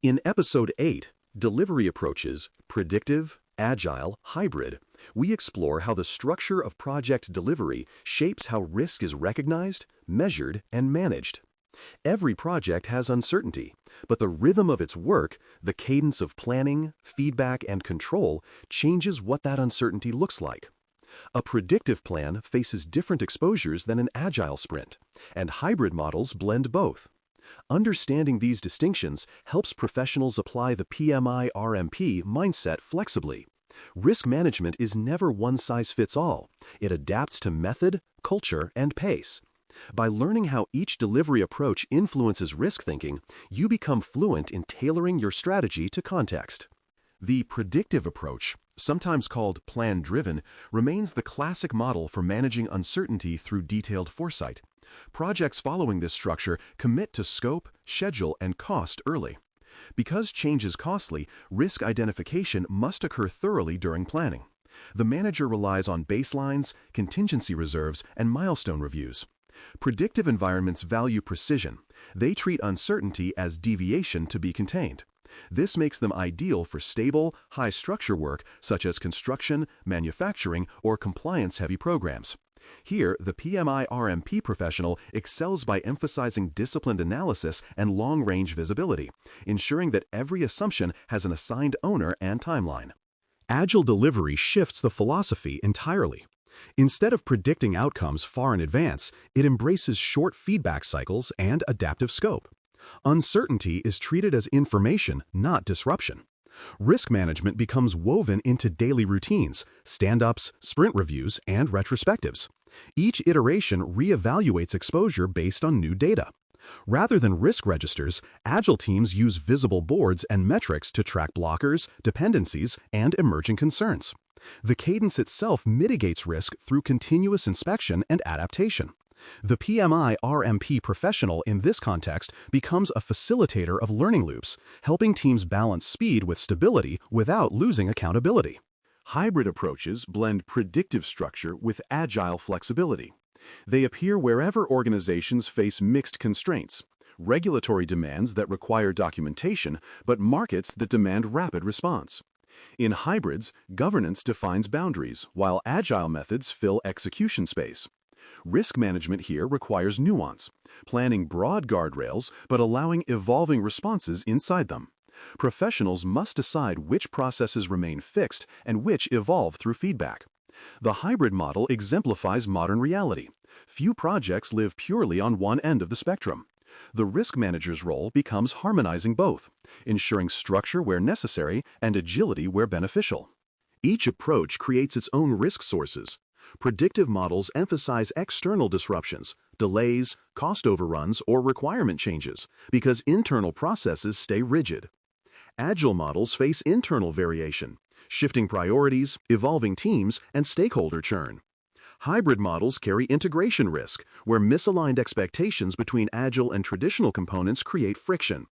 In Episode 8, Delivery Approaches, Predictive, Agile, Hybrid, we explore how the structure of project delivery shapes how risk is recognized, measured, and managed. Every project has uncertainty, but the rhythm of its work, the cadence of planning, feedback, and control changes what that uncertainty looks like. A predictive plan faces different exposures than an agile sprint, and hybrid models blend both. Understanding these distinctions helps professionals apply the PMI-RMP mindset flexibly. Risk management is never one size fits all. It adapts to method, culture, and pace. By learning how each delivery approach influences risk thinking, you become fluent in tailoring your strategy to context. The predictive approach, sometimes called plan-driven, remains the classic model for managing uncertainty through detailed foresight. Projects following this structure commit to scope, schedule, and cost early. Because change is costly, risk identification must occur thoroughly during planning. The manager relies on baselines, contingency reserves, and milestone reviews. Predictive environments value precision. They treat uncertainty as deviation to be contained. This makes them ideal for stable, high-structure work such as construction, manufacturing, or compliance-heavy programs. Here, the PMI-RMP professional excels by emphasizing disciplined analysis and long-range visibility, ensuring that every assumption has an assigned owner and timeline. Agile delivery shifts the philosophy entirely. Instead of predicting outcomes far in advance, it embraces short feedback cycles and adaptive scope. Uncertainty is treated as information, not disruption. Risk management becomes woven into daily routines, stand-ups, sprint reviews, and retrospectives. Each iteration reevaluates exposure based on new data. Rather than risk registers, Agile teams use visible boards and metrics to track blockers, dependencies, and emerging concerns. The cadence itself mitigates risk through continuous inspection and adaptation. The PMI-RMP professional in this context becomes a facilitator of learning loops, helping teams balance speed with stability without losing accountability. Hybrid approaches blend predictive structure with agile flexibility. They appear wherever organizations face mixed constraints, regulatory demands that require documentation, but markets that demand rapid response. In hybrids, governance defines boundaries, while agile methods fill execution space. Risk management here requires nuance, planning broad guardrails but allowing evolving responses inside them. Professionals must decide which processes remain fixed and which evolve through feedback. The hybrid model exemplifies modern reality. Few projects live purely on one end of the spectrum. The risk manager's role becomes harmonizing both, ensuring structure where necessary and agility where beneficial. Each approach creates its own risk sources. Predictive models emphasize external disruptions, delays, cost overruns, or requirement changes because internal processes stay rigid. Agile models face internal variation, shifting priorities, evolving teams, and stakeholder churn. Hybrid models carry integration risk, where misaligned expectations between agile and traditional components create friction.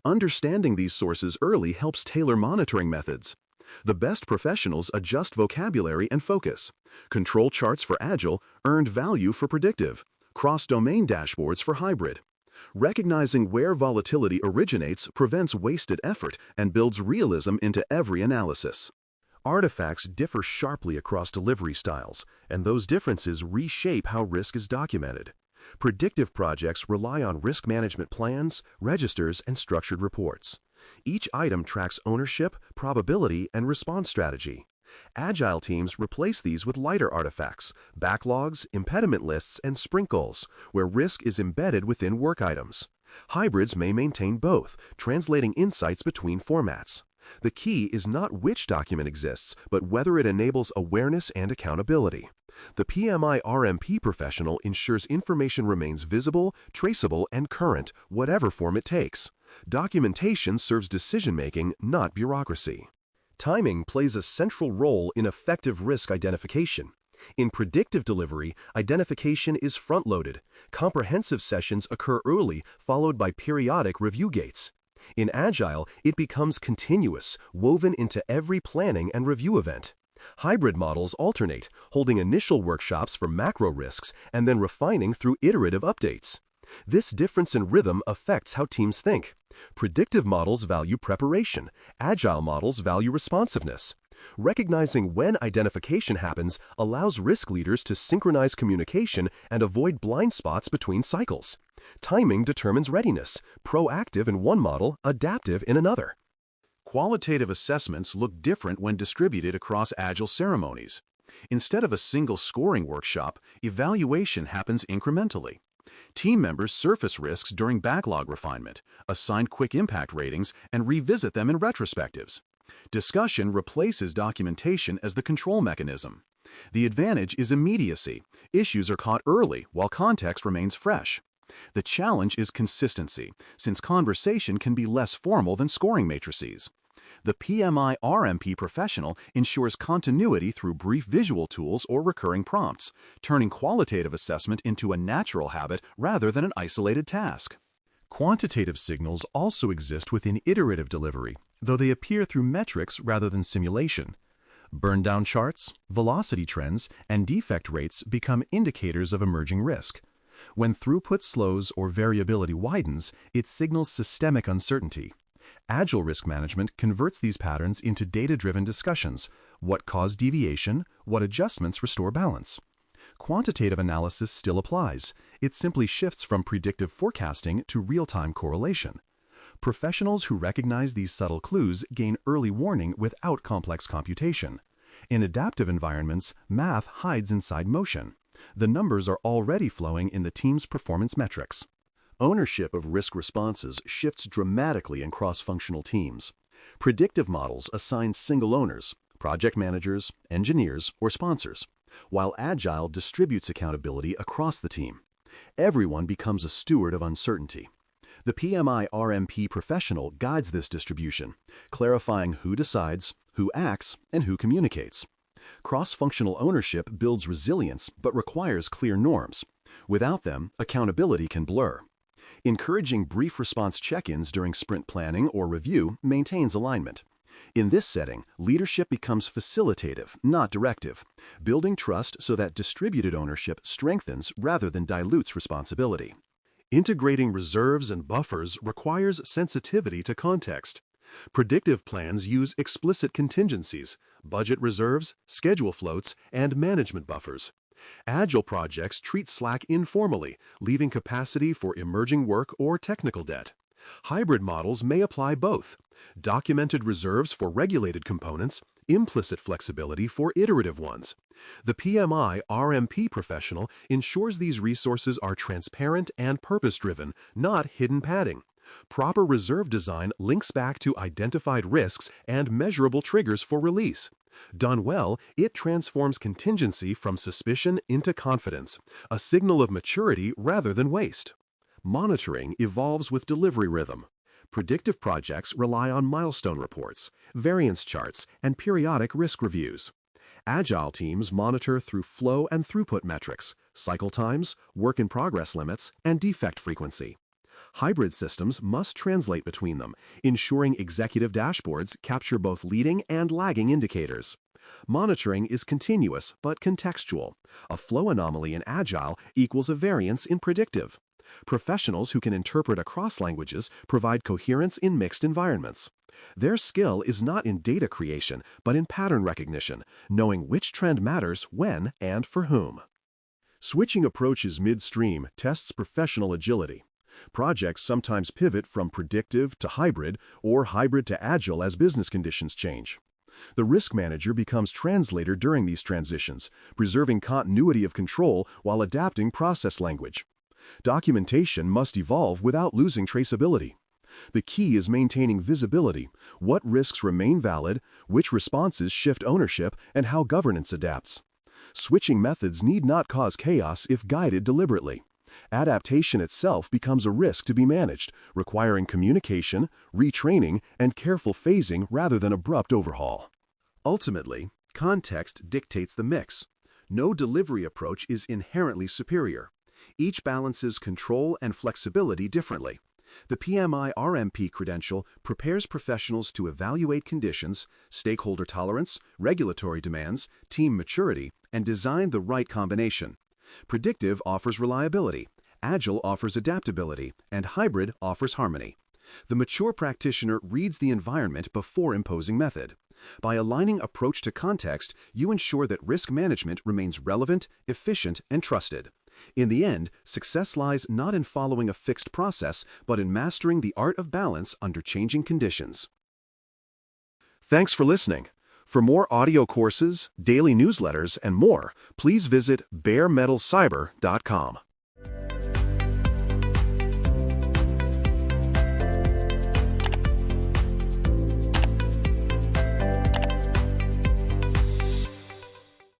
Understanding these sources early helps tailor monitoring methods. The best professionals adjust vocabulary and focus. Control charts for agile, earned value for predictive, cross-domain dashboards for hybrid. Recognizing where volatility originates prevents wasted effort and builds realism into every analysis. Artifacts differ sharply across delivery styles, and those differences reshape how risk is documented. Predictive projects rely on risk management plans, registers, and structured reports. Each item tracks ownership, probability, and response strategy. Agile teams replace these with lighter artifacts, backlogs, impediment lists, and sprint goals, where risk is embedded within work items. Hybrids may maintain both, translating insights between formats. The key is not which document exists, but whether it enables awareness and accountability. The PMI-RMP professional ensures information remains visible, traceable, and current, whatever form it takes. Documentation serves decision-making, not bureaucracy. Timing plays a central role in effective risk identification. In predictive delivery, identification is front-loaded. Comprehensive sessions occur early, followed by periodic review gates. In Agile, it becomes continuous, woven into every planning and review event. Hybrid models alternate, holding initial workshops for macro risks and then refining through iterative updates. This difference in rhythm affects how teams think. Predictive models value preparation. Agile models value responsiveness. Recognizing when identification happens allows risk leaders to synchronize communication and avoid blind spots between cycles. Timing determines readiness, proactive in one model, adaptive in another. Qualitative assessments look different when distributed across Agile ceremonies. Instead of a single scoring workshop, evaluation happens incrementally. Team members surface risks during backlog refinement, assign quick impact ratings, and revisit them in retrospectives. Discussion replaces documentation as the control mechanism. The advantage is immediacy. Issues are caught early while context remains fresh. The challenge is consistency, since conversation can be less formal than scoring matrices. The PMI-RMP professional ensures continuity through brief visual tools or recurring prompts, turning qualitative assessment into a natural habit rather than an isolated task. Quantitative signals also exist within iterative delivery, though they appear through metrics rather than simulation. Burn-down charts, velocity trends, and defect rates become indicators of emerging risk. When throughput slows or variability widens, it signals systemic uncertainty. Agile risk management converts these patterns into data-driven discussions: what caused deviation, what adjustments restore balance. Quantitative analysis still applies. It simply shifts from predictive forecasting to real-time correlation. Professionals who recognize these subtle clues gain early warning without complex computation. In adaptive environments, math hides inside motion. The numbers are already flowing in the team's performance metrics. Ownership of risk responses shifts dramatically in cross-functional teams. Predictive models assign single owners, project managers, engineers, or sponsors, while Agile distributes accountability across the team. Everyone becomes a steward of uncertainty. The PMI-RMP professional guides this distribution, clarifying who decides, who acts, and who communicates. Cross-functional ownership builds resilience but requires clear norms. Without them, accountability can blur. Encouraging brief response check-ins during sprint planning or review maintains alignment. In this setting, leadership becomes facilitative, not directive, building trust so that distributed ownership strengthens rather than dilutes responsibility. Integrating reserves and buffers requires sensitivity to context. Predictive plans use explicit contingencies, budget reserves, schedule floats, and management buffers. Agile projects treat slack informally, leaving capacity for emerging work or technical debt. Hybrid models may apply both: documented reserves for regulated components, implicit flexibility for iterative ones. The PMI-RMP professional ensures these resources are transparent and purpose-driven, not hidden padding. Proper reserve design links back to identified risks and measurable triggers for release. Done well, it transforms contingency from suspicion into confidence, a signal of maturity rather than waste. Monitoring evolves with delivery rhythm. Predictive projects rely on milestone reports, variance charts, and periodic risk reviews. Agile teams monitor through flow and throughput metrics, cycle times, work in progress limits, and defect frequency. Hybrid systems must translate between them, ensuring executive dashboards capture both leading and lagging indicators. Monitoring is continuous but contextual. A flow anomaly in Agile equals a variance in Predictive. Professionals who can interpret across languages provide coherence in mixed environments. Their skill is not in data creation, but in pattern recognition, knowing which trend matters when and for whom. Switching approaches midstream tests professional agility. Projects sometimes pivot from predictive to hybrid or hybrid to agile as business conditions change. The risk manager becomes translator during these transitions, preserving continuity of control while adapting process language. Documentation must evolve without losing traceability. The key is maintaining visibility: what risks remain valid, which responses shift ownership, and how governance adapts. Switching methods need not cause chaos if guided deliberately. Adaptation itself becomes a risk to be managed, requiring communication, retraining, and careful phasing rather than abrupt overhaul. Ultimately, context dictates the mix. No delivery approach is inherently superior. Each balances control and flexibility differently. The PMI-RMP credential prepares professionals to evaluate conditions, stakeholder tolerance, regulatory demands, team maturity, and design the right combination. Predictive offers reliability. Agile offers adaptability, and Hybrid offers harmony. The mature practitioner reads the environment before imposing method. By aligning approach to context, you ensure that risk management remains relevant, efficient, and trusted. In the end, success lies not in following a fixed process, but in mastering the art of balance under changing conditions. Thanks for listening. For more audio courses, daily newsletters, and more, please visit DailyCyber.News.